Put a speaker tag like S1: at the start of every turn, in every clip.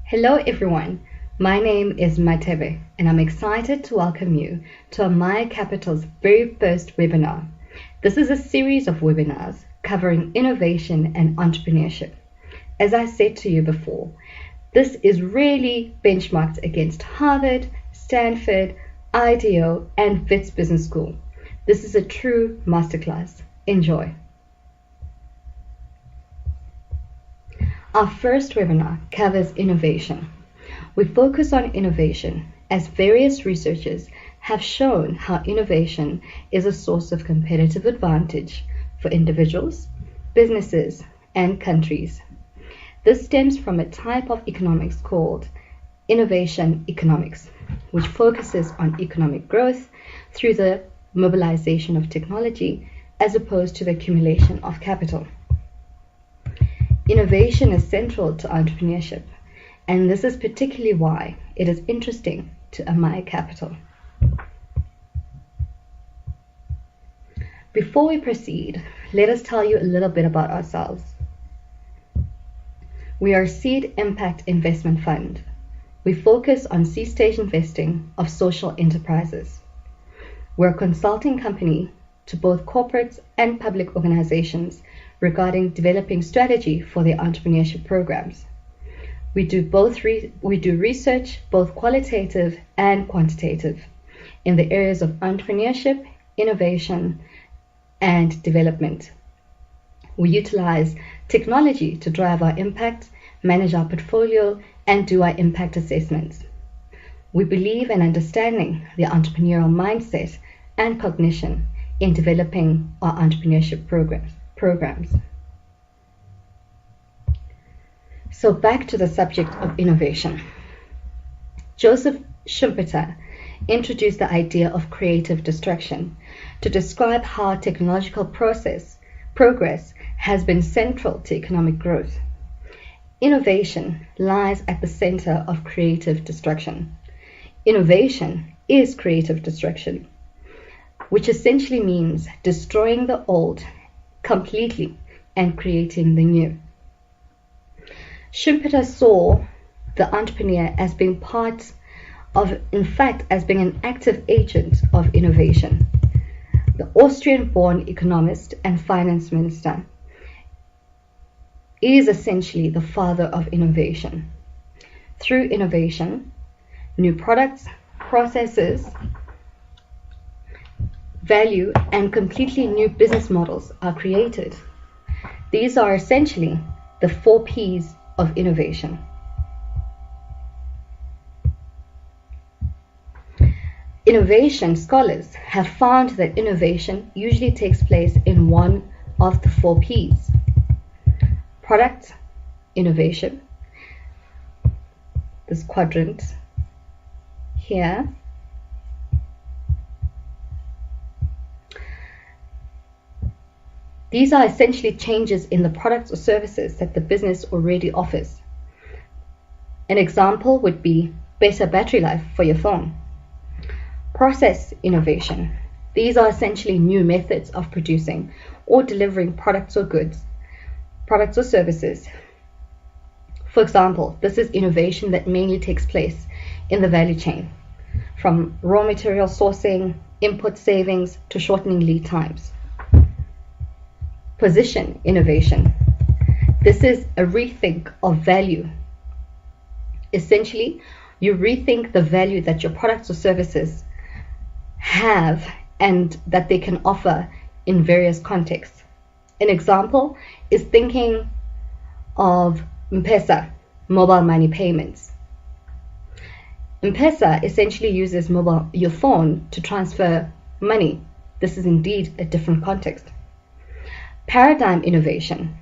S1: Hello everyone, my name is Mmathebe and I'm excited to welcome you to Amai Capital's very first webinar. This is a series of webinars covering innovation and entrepreneurship. As I said to you before, this is really benchmarked against Harvard, Stanford, IDEO and Wits Business School. This is a true masterclass. Enjoy. Our first webinar covers innovation. We focus on innovation as various researchers have shown how innovation is a source of competitive advantage for individuals, businesses, and countries. This stems from a type of economics called innovation economics, which focuses on economic growth through the mobilization of technology as opposed to the accumulation of capital. Innovation is central to entrepreneurship, and this is particularly why it is interesting to Amai Capital. Before we proceed, let us tell you a little bit about ourselves. We are a seed impact investment fund. We focus on seed stage investing of social enterprises. We're a consulting company to both corporates and public organizations regarding developing strategy for their entrepreneurship programs. We do research, both qualitative and quantitative, in the areas of entrepreneurship, innovation, and development. We utilize technology to drive our impact, manage our portfolio, and do our impact assessments. We believe in understanding the entrepreneurial mindset and cognition in developing our entrepreneurship programs. So back to the subject of innovation. Joseph Schumpeter introduced the idea of creative destruction to describe how technological progress has been central to economic growth. Innovation lies at the center of creative destruction. Innovation is creative destruction, which essentially means destroying the old completely and creating the new. Schumpeter saw the entrepreneur as being as being an active agent of innovation. The Austrian-born economist and finance minister is essentially the father of innovation. Through innovation, new products, processes, value, and completely new business models are created. These are essentially the 4 P's of innovation. Innovation scholars have found that innovation usually takes place in one of the 4 P's. Product innovation, this quadrant here, these are essentially changes in the products or services that the business already offers. An example would be better battery life for your phone. Process innovation. These are essentially new methods of producing or delivering products or goods, products or services. For example, this is innovation that mainly takes place in the value chain, from raw material sourcing, input savings, to shortening lead times. Position innovation. This is a rethink of value. Essentially, you rethink the value that your products or services have and that they can offer in various contexts. An example is thinking of M-Pesa, mobile money payments. M-Pesa essentially uses your phone to transfer money. This is indeed a different context. Paradigm innovation.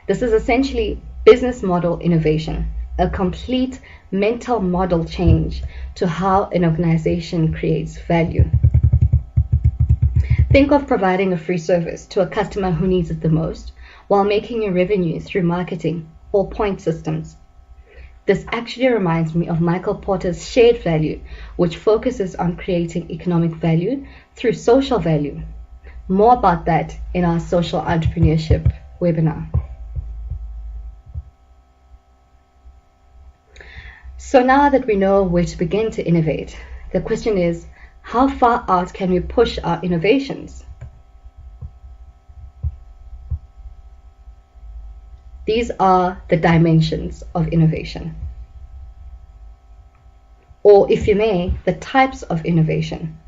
S1: This is essentially business model innovation, a complete mental model change to how an organization creates value. Think of providing a free service to a customer who needs it the most while making your revenue through marketing or point systems. This actually reminds me of Michael Porter's shared value, which focuses on creating economic value through social value. More about that in our social entrepreneurship webinar. So now that we know where to begin to innovate, the question is, how far out can we push our innovations? These are the dimensions of innovation. Or, if you may, the types of innovation.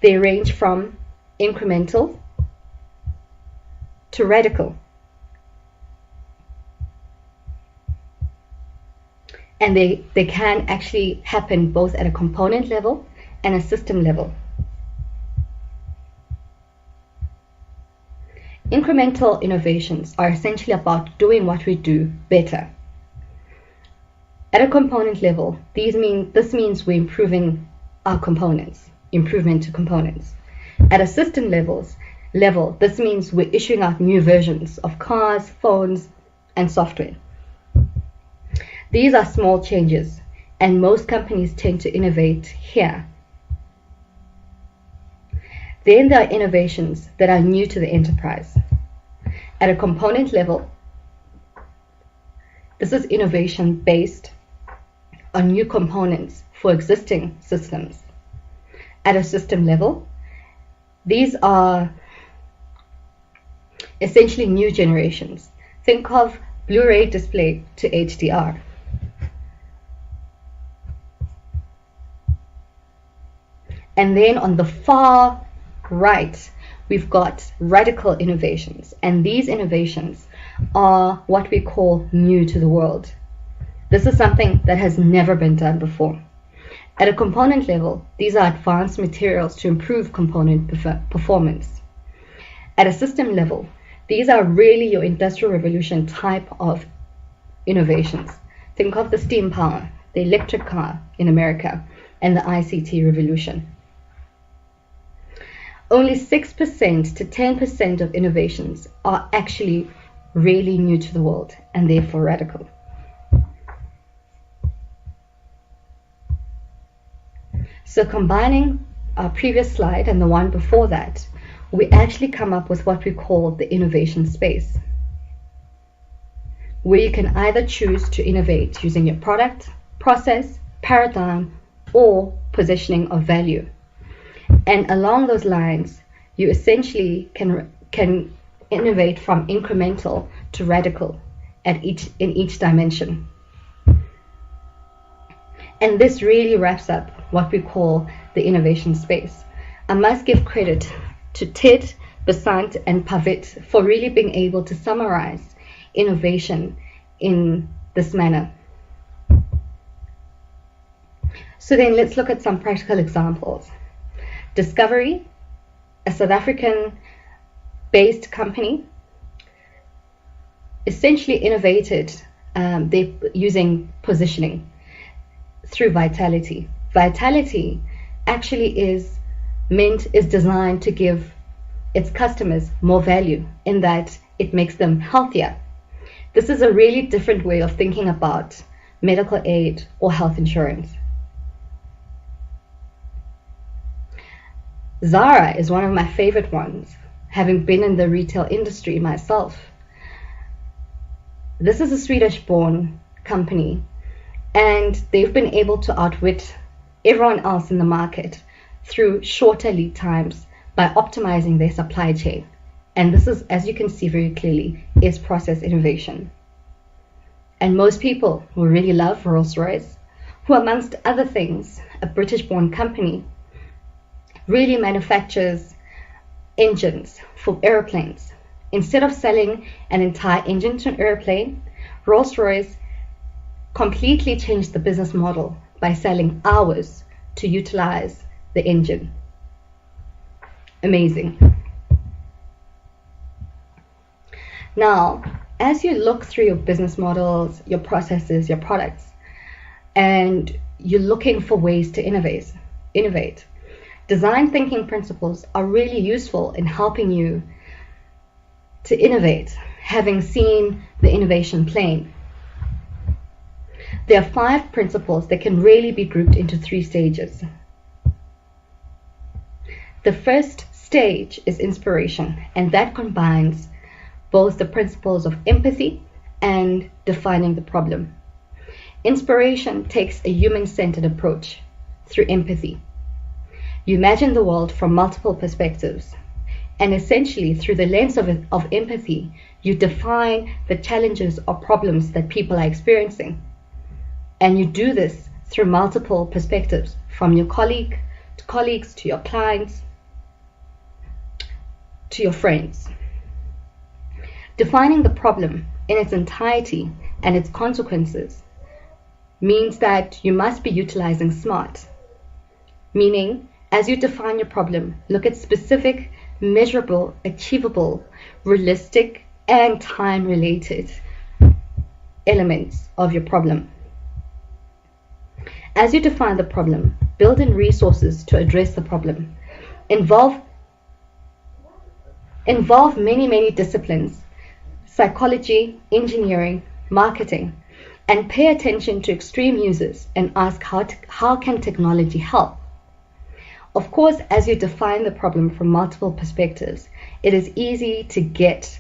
S1: They range from incremental to radical. And they can actually happen both at a component level and a system level. Incremental innovations are essentially about doing what we do better. At a component level, this means we're improving our components, improvement to components. At a system level, this means we're issuing out new versions of cars, phones, and software. These are small changes, and most companies tend to innovate here. Then there are innovations that are new to the enterprise. At a component level, this is innovation based on new components for existing systems. At a system level, these are essentially new generations. Think of Blu-ray display to HDR. And then on the far right, we've got radical innovations. And these innovations are what we call new to the world. This is something that has never been done before. At a component level, these are advanced materials to improve component performance. At a system level, these are really your industrial revolution type of innovations. Think of the steam power, the electric car in America, and the ICT revolution. Only 6% to 10% of innovations are actually really new to the world and therefore radical. So combining our previous slide and the one before that, we actually come up with what we call the innovation space, where you can either choose to innovate using your product, process, paradigm, or positioning of value. And along those lines, you essentially can innovate from incremental to radical in each dimension. And this really wraps up what we call the innovation space. I must give credit to Ted, Basant, and Pavit for really being able to summarize innovation in this manner. So then let's look at some practical examples. Discovery, a South African-based company, essentially innovated using positioning through vitality. Vitality actually is designed to give its customers more value in that it makes them healthier. This is a really different way of thinking about medical aid or health insurance. Zara is one of my favorite ones, having been in the retail industry myself. This is a Swedish-born company, and they've been able to outwit everyone else in the market through shorter lead times by optimizing their supply chain. And this is, as you can see very clearly, is process innovation. And most people will really love Rolls-Royce, who amongst other things, a British-born company, really manufactures engines for airplanes. Instead of selling an entire engine to an airplane, Rolls-Royce completely changed the business model by selling hours to utilize the engine. Amazing. Now, as you look through your business models, your processes, your products, and you're looking for ways to innovate, design thinking principles are really useful in helping you to innovate, having seen the innovation plane. There are 5 principles that can really be grouped into 3 stages. The first stage is inspiration, and that combines both the principles of empathy and defining the problem. Inspiration takes a human-centered approach through empathy. You imagine the world from multiple perspectives, and essentially through the lens of empathy, you define the challenges or problems that people are experiencing. And you do this through multiple perspectives, from your colleagues, to your clients, to your friends. Defining the problem in its entirety and its consequences means that you must be utilizing SMART, meaning as you define your problem, look at specific, measurable, achievable, realistic, and time-related elements of your problem. As you define the problem, build in resources to address the problem. Involve many disciplines: psychology, engineering, marketing, and pay attention to extreme users and ask how can technology help? Of course, as you define the problem from multiple perspectives, it is easy to get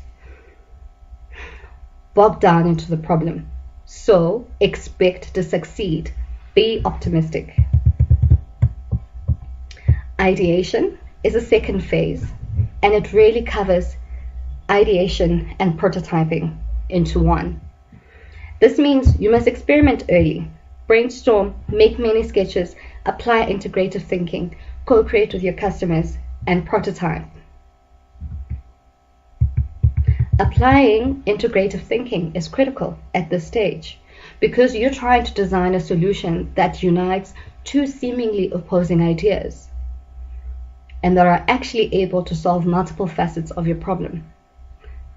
S1: bogged down into the problem. So expect to succeed. Be optimistic. Ideation is a second phase, and it really covers ideation and prototyping into one. This means you must experiment early, brainstorm, make many sketches, apply integrative thinking, co-create with your customers, and prototype. Applying integrative thinking is critical at this stage because you're trying to design a solution that unites two seemingly opposing ideas and that are actually able to solve multiple facets of your problem.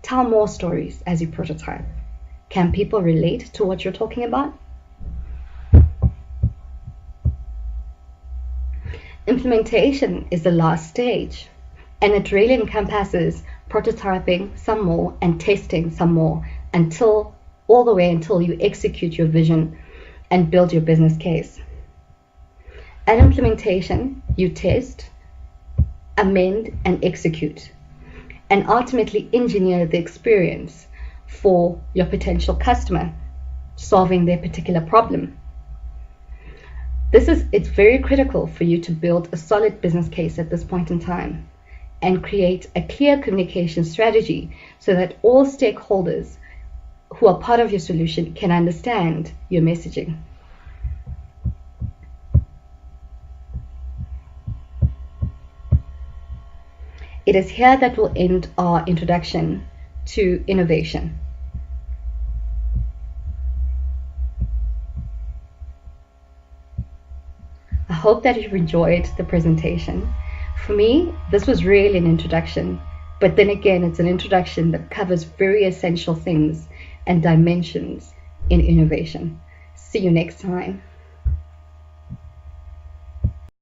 S1: Tell more stories as you prototype. Can people relate to what you're talking about? Implementation is the last stage, and it really encompasses prototyping some more and testing some more all the way until you execute your vision and build your business case. At implementation, you test, amend, and execute, and ultimately engineer the experience for your potential customer, solving their particular problem. It's very critical for you to build a solid business case at this point in time and create a clear communication strategy so that all stakeholders who are part of your solution can understand your messaging. It is here that we'll end our introduction to innovation. I hope that you've enjoyed the presentation. For me, this was really an introduction, but then again, it's an introduction that covers very essential things and dimensions in innovation. See you next time.